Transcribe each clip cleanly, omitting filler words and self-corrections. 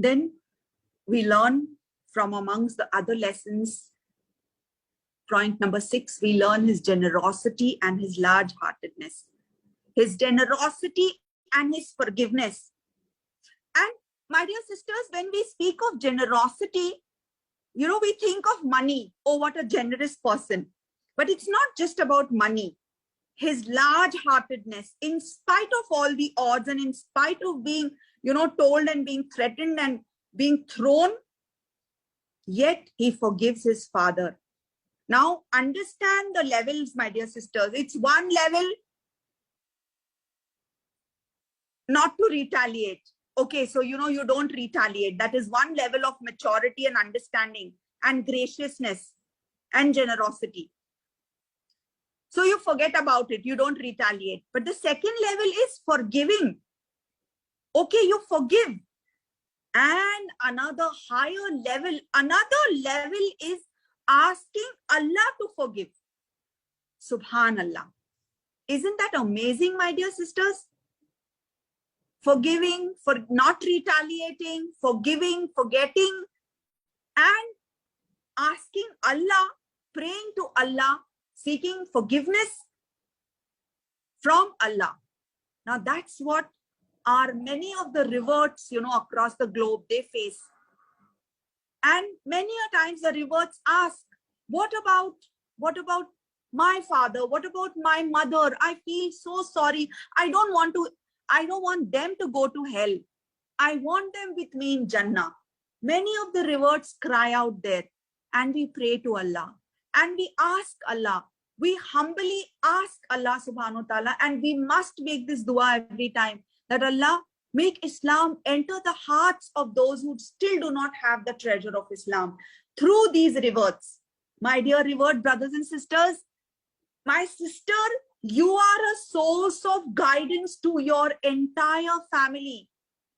Then we learn from amongst the other lessons, point number 6, we learn his generosity and his large-heartedness. His generosity and his forgiveness. And my dear sisters, when we speak of generosity, you know, we think of money. Oh, what a generous person. But it's not just about money. His large-heartedness, in spite of all the odds and in spite of being, you know, told and being threatened and being thrown, yet he forgives his father. Now, understand the levels, my dear sisters. It's one level, not to retaliate. Okay, so, you know, you don't retaliate. That is one level of maturity and understanding and graciousness and generosity. So you forget about it. You don't retaliate. But the second level is forgiving. Okay, you forgive. And another higher level, is asking Allah to forgive. Subhanallah. Isn't that amazing, my dear sisters? Forgiving, for not retaliating, forgiving, forgetting, and asking Allah, praying to Allah, seeking forgiveness from Allah. Now that's what are many of the reverts, you know, across the globe they face. And many a times the reverts ask, what about my father? What about my mother? I feel so sorry. I don't want them to go to hell. I want them with me in Jannah. Many of the reverts cry out there, and we pray to Allah and we ask Allah. We humbly ask Allah subhanahu wa ta'ala, and we must make this dua every time, that Allah make Islam enter the hearts of those who still do not have the treasure of Islam through these reverts. My dear revert brothers and sisters, my sister, you are a source of guidance to your entire family.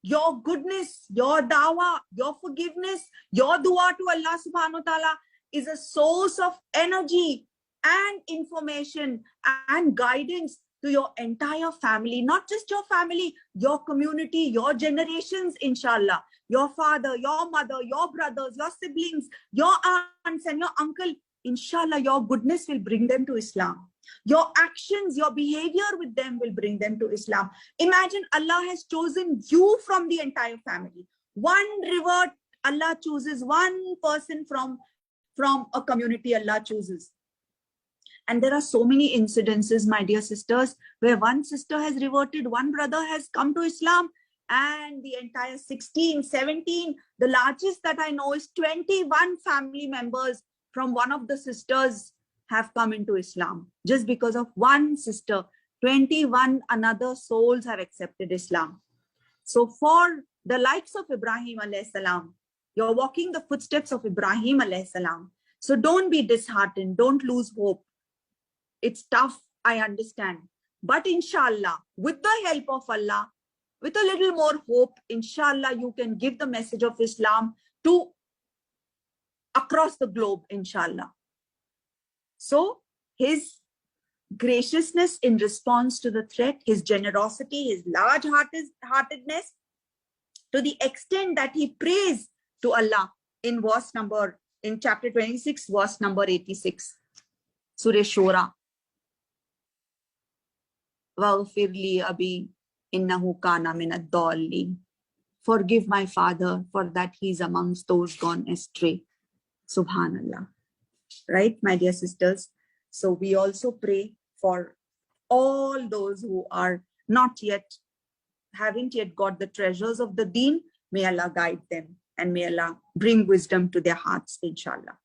Your goodness, your dawah, your forgiveness, your dua to Allah subhanahu wa ta'ala is a source of energy and information and guidance to your entire family, not just your family, your community, your generations, inshallah. Your father, your mother, your brothers, your siblings, your aunts and your uncle, inshallah, your goodness will bring them to Islam. Your actions, your behavior with them will bring them to Islam. Imagine Allah has chosen you from the entire family. One revert, Allah chooses one person from a community, Allah chooses. And there are so many incidences, my dear sisters, where one sister has reverted, one brother has come to Islam, and the entire 16, 17, the largest that I know is 21 family members from one of the sisters have come into Islam. Just because of one sister, 21 another souls have accepted Islam. So for the likes of Ibrahim alayhi salam, you're walking the footsteps of Ibrahim alayhi salam. So don't be disheartened, don't lose hope. It's tough, I understand. But inshallah, with the help of Allah, with a little more hope, inshallah, you can give the message of Islam to across the globe, inshallah. So his graciousness in response to the threat, his generosity, his large-heartedness, to the extent that he prays to Allah in chapter 26, verse number 86, Surah Shura. وَغْفِرْ لِي أَبِي إِنَّهُ كَانَ مِنَ الضَّالِّينَ. Forgive my father, for that he is amongst those gone astray. Subhanallah. Right, my dear sisters? So we also pray for all those who are haven't yet got the treasures of the deen. May Allah guide them and may Allah bring wisdom to their hearts, inshallah.